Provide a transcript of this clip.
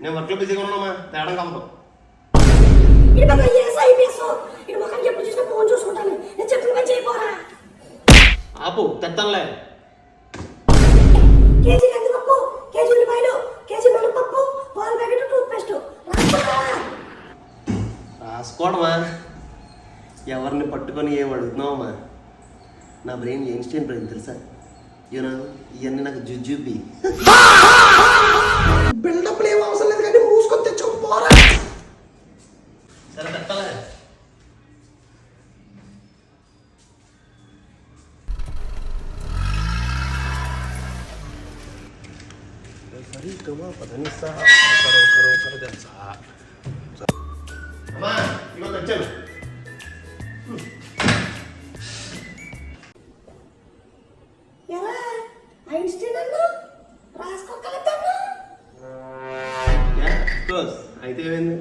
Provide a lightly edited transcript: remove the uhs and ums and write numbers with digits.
నేను వర్క్లో బిజీగా ఉన్నామా తేడం కమ్మటం ఆపు తెత్తంలే రాసుకోవడమా ఎవరిని పట్టుకొని ఏం అడుగుతున్నావమ్మా నా బ్రెయిన్ ఇన్స్టెంట్ బ్రెయిన్ తెలుసా యూనో ఇవన్నీ నాకు జుజుబి బిల్డప్ ఏం అవసరం లేదు కానీ మూసుకొని తెచ్చుకోపోరా సరే తెత్తలే सरी कमा पता नहीं सा करो करो करो जैसा अम्मा इगो తెచ్చాను ఎలా ఐన్స్టీన్ అన్న రాసుకోగలుగుతాను యా కోర్స్ అయితే ఏమైంది